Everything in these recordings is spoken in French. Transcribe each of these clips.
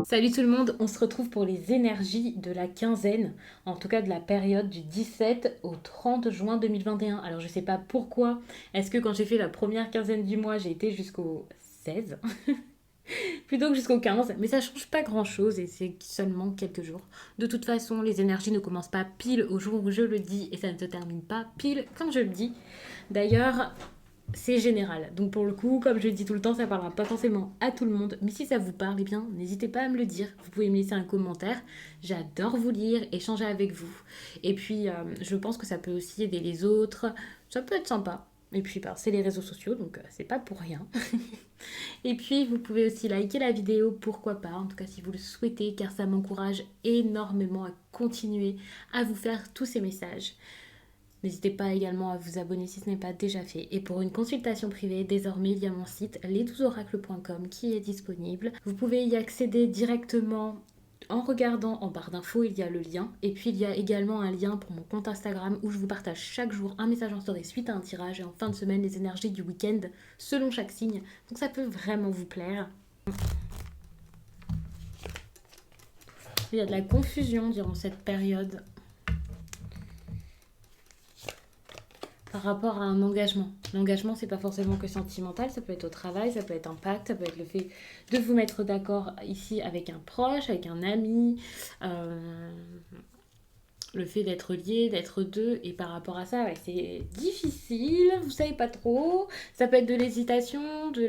Salut tout le monde, on se retrouve pour les énergies de la quinzaine, en tout cas de la période du 17 au 30 juin 2021. Alors je sais pas pourquoi, est-ce que quand j'ai fait la première quinzaine du mois, j'ai été jusqu'au 16 plutôt que jusqu'au 15, mais ça change pas grand-chose et c'est seulement quelques jours. De toute façon, les énergies ne commencent pas pile au jour où je le dis et ça ne se termine pas pile quand je le dis. D'ailleurs, c'est général. Donc pour le coup, comme je le dis tout le temps, ça parlera pas forcément à tout le monde. Mais si ça vous parle, eh bien, n'hésitez pas à me le dire. Vous pouvez me laisser un commentaire. J'adore vous lire, échanger avec vous. Et puis, je pense que ça peut aussi aider les autres. Ça peut être sympa. Et puis, bah, c'est les réseaux sociaux, donc c'est pas pour rien. Et puis, vous pouvez aussi liker la vidéo, pourquoi pas, en tout cas si vous le souhaitez, car ça m'encourage énormément à continuer à vous faire tous ces messages. N'hésitez pas également à vous abonner si ce n'est pas déjà fait. Et pour une consultation privée, désormais via mon site les12oracles.com qui est disponible. Vous pouvez y accéder directement en regardant en barre d'infos, il y a le lien. Et puis il y a également un lien pour mon compte Instagram où je vous partage chaque jour un message en story suite à un tirage et en fin de semaine les énergies du week-end selon chaque signe. Donc ça peut vraiment vous plaire. Il y a de la confusion durant cette période par rapport à un engagement. L'engagement, c'est pas forcément que sentimental, ça peut être au travail, ça peut être un pacte, ça peut être le fait de vous mettre d'accord ici avec un proche, avec un ami, euh, le fait d'être lié, d'être deux, et par rapport à ça, ouais, c'est difficile, vous savez pas trop. Ça peut être de l'hésitation, de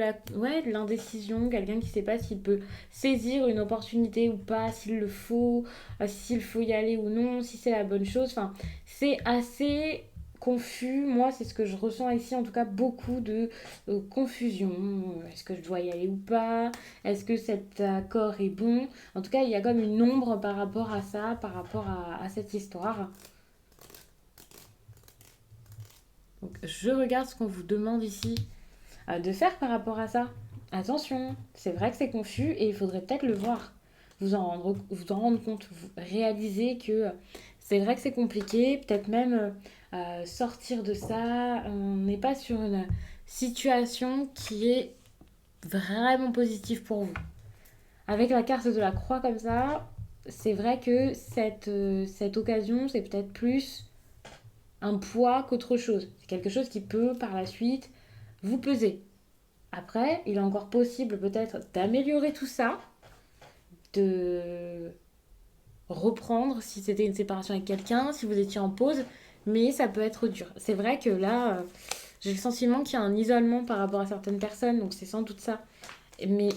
l'indécision, quelqu'un qui sait pas s'il peut saisir une opportunité ou pas, s'il faut y aller ou non, si c'est la bonne chose. Enfin, c'est assez confus. Moi, c'est ce que je ressens ici, en tout cas, beaucoup de confusion. Est-ce que je dois y aller ou pas? Est-ce que cet accord est bon? En tout cas, il y a comme une ombre par rapport à ça, par rapport à cette histoire. Donc, je regarde ce qu'on vous demande ici de faire par rapport à ça. Attention, c'est vrai que c'est confus et il faudrait peut-être le voir. Vous en rendre compte, vous réaliser que c'est vrai que c'est compliqué, peut-être même sortir de ça. On n'est pas sur une situation qui est vraiment positive pour vous. Avec la carte de la croix comme ça, c'est vrai que cette occasion, c'est peut-être plus un poids qu'autre chose. C'est quelque chose qui peut par la suite vous peser. Après, il est encore possible peut-être d'améliorer tout ça, de reprendre si c'était une séparation avec quelqu'un, si vous étiez en pause, mais ça peut être dur. C'est vrai que là, j'ai le sentiment qu'il y a un isolement par rapport à certaines personnes, donc c'est sans doute ça. Mais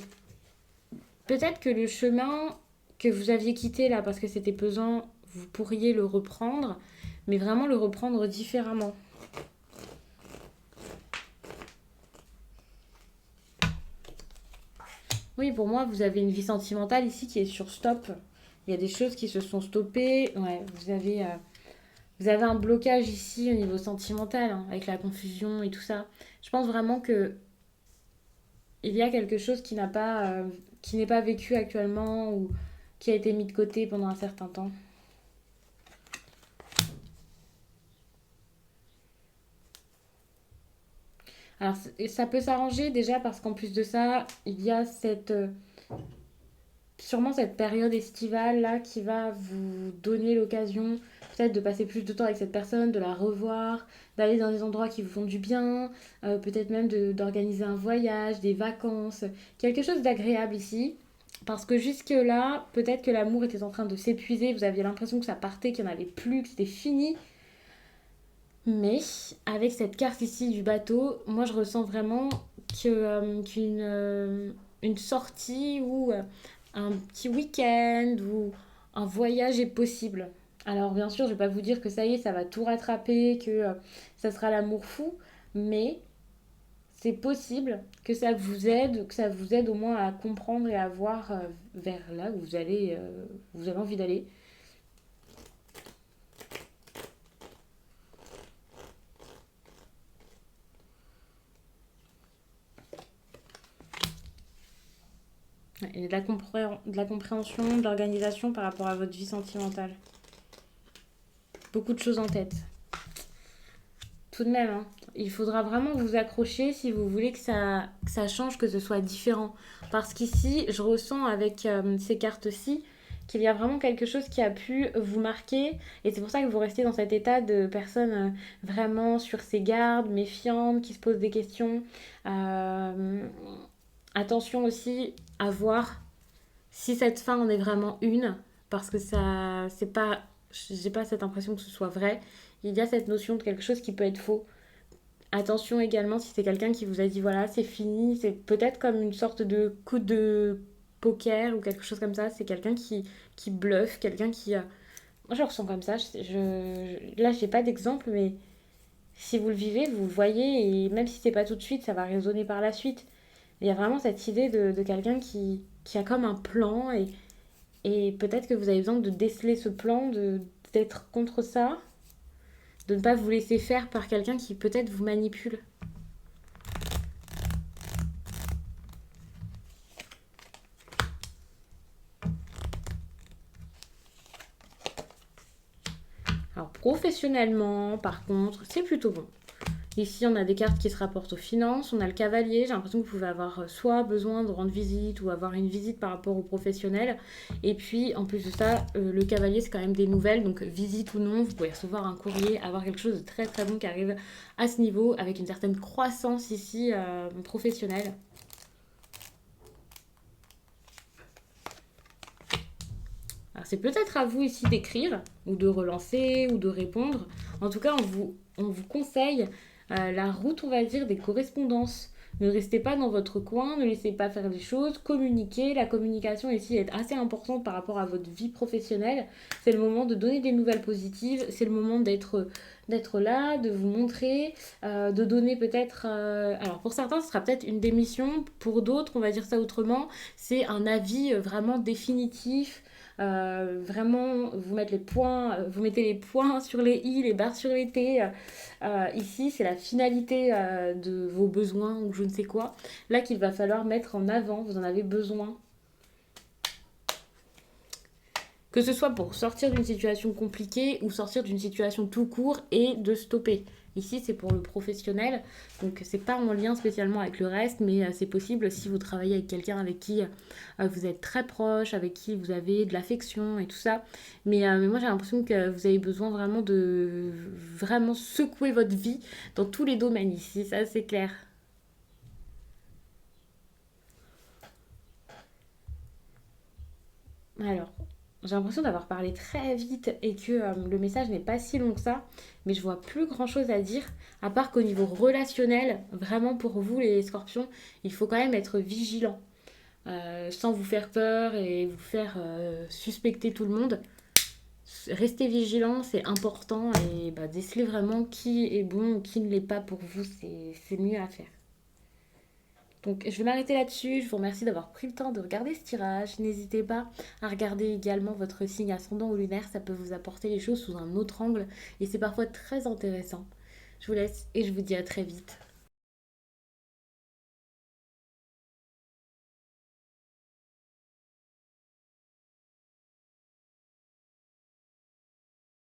peut-être que le chemin que vous aviez quitté là parce que c'était pesant, vous pourriez le reprendre, mais vraiment le reprendre différemment. Oui, pour moi, vous avez une vie sentimentale ici qui est sur stop. Il y a des choses qui se sont stoppées. Ouais, vous avez un blocage ici au niveau sentimental, hein, avec la confusion et tout ça. Je pense vraiment que il y a quelque chose qui n'est pas vécu actuellement ou qui a été mis de côté pendant un certain temps. Alors, ça peut s'arranger déjà parce qu'en plus de ça, il y a sûrement cette période estivale là qui va vous donner l'occasion peut-être de passer plus de temps avec cette personne, de la revoir, d'aller dans des endroits qui vous font du bien, peut-être même d'organiser un voyage, des vacances, quelque chose d'agréable ici. Parce que jusque-là, peut-être que l'amour était en train de s'épuiser, vous aviez l'impression que ça partait, qu'il n'y en avait plus, que c'était fini. Mais avec cette carte ici du bateau, moi je ressens vraiment qu'une sortie ou un petit week-end ou un voyage est possible. Alors bien sûr, je vais pas vous dire que ça y est, ça va tout rattraper, que ça sera l'amour fou, mais c'est possible que ça vous aide au moins à comprendre et à voir vers là où vous avez envie d'aller. Et de la compréhension, de l'organisation par rapport à votre vie sentimentale. Beaucoup de choses en tête. tout de même, hein. Il faudra vraiment vous accrocher si vous voulez que ça change, que ce soit différent. Parce qu'ici, je ressens avec ces cartes-ci qu'il y a vraiment quelque chose qui a pu vous marquer. Et c'est pour ça que vous restez dans cet état de personne vraiment sur ses gardes, méfiante, qui se pose des questions. Euh, Attention aussi à voir si cette fin en est vraiment une, parce que ça, c'est pas, j'ai pas cette impression que ce soit vrai. Il y a cette notion de quelque chose qui peut être faux. Attention également si c'est quelqu'un qui vous a dit voilà, c'est fini, c'est peut-être comme une sorte de coup de poker ou quelque chose comme ça. C'est quelqu'un qui bluffe, quelqu'un qui. Moi je le ressens comme ça. Là, j'ai pas d'exemple, mais si vous le vivez, vous le voyez, et même si c'est pas tout de suite, ça va résonner par la suite. Il y a vraiment cette idée de quelqu'un qui a comme un plan, et peut-être que vous avez besoin de déceler ce plan, d'être contre ça, de ne pas vous laisser faire par quelqu'un qui peut-être vous manipule. Alors professionnellement, par contre, c'est plutôt bon. Ici, on a des cartes qui se rapportent aux finances, on a le cavalier, j'ai l'impression que vous pouvez avoir soit besoin de rendre visite ou avoir une visite par rapport aux professionnels. Et puis, en plus de ça, le cavalier, c'est quand même des nouvelles, donc visite ou non, vous pouvez recevoir un courrier, avoir quelque chose de très très bon qui arrive à ce niveau, avec une certaine croissance ici professionnelle. Alors, c'est peut-être à vous ici d'écrire, ou de relancer, ou de répondre. En tout cas, on vous conseille la route, on va dire, des correspondances. Ne restez pas dans votre coin, ne laissez pas faire des choses, communiquez. La communication ici est assez importante par rapport à votre vie professionnelle. C'est le moment de donner des nouvelles positives, c'est le moment d'être là, de vous montrer, de donner peut-être... alors pour certains, ce sera peut-être une démission, pour d'autres, on va dire ça autrement, c'est un avis vraiment définitif. Vraiment, vous mettez les points sur les i, les barres sur les t. Ici, c'est la finalité de vos besoins ou je ne sais quoi. Là qu'il va falloir mettre en avant, vous en avez besoin. Que ce soit pour sortir d'une situation compliquée ou sortir d'une situation tout court et de stopper. Ici, c'est pour le professionnel, donc c'est pas en lien spécialement avec le reste, mais c'est possible si vous travaillez avec quelqu'un avec qui vous êtes très proche, avec qui vous avez de l'affection et tout ça. Mais moi, j'ai l'impression que vous avez besoin vraiment de vraiment secouer votre vie dans tous les domaines ici, ça c'est clair. Alors, j'ai l'impression d'avoir parlé très vite et que le message n'est pas si long que ça, mais je vois plus grand chose à dire, à part qu'au niveau relationnel, vraiment pour vous les scorpions, il faut quand même être vigilant, sans vous faire peur et vous faire suspecter tout le monde. Restez vigilant, c'est important, et bah, déceler vraiment qui est bon ou qui ne l'est pas pour vous, c'est mieux à faire. Donc je vais m'arrêter là-dessus. Je vous remercie d'avoir pris le temps de regarder ce tirage. N'hésitez pas à regarder également votre signe ascendant ou lunaire. Ça peut vous apporter les choses sous un autre angle et c'est parfois très intéressant. Je vous laisse et je vous dis à très vite.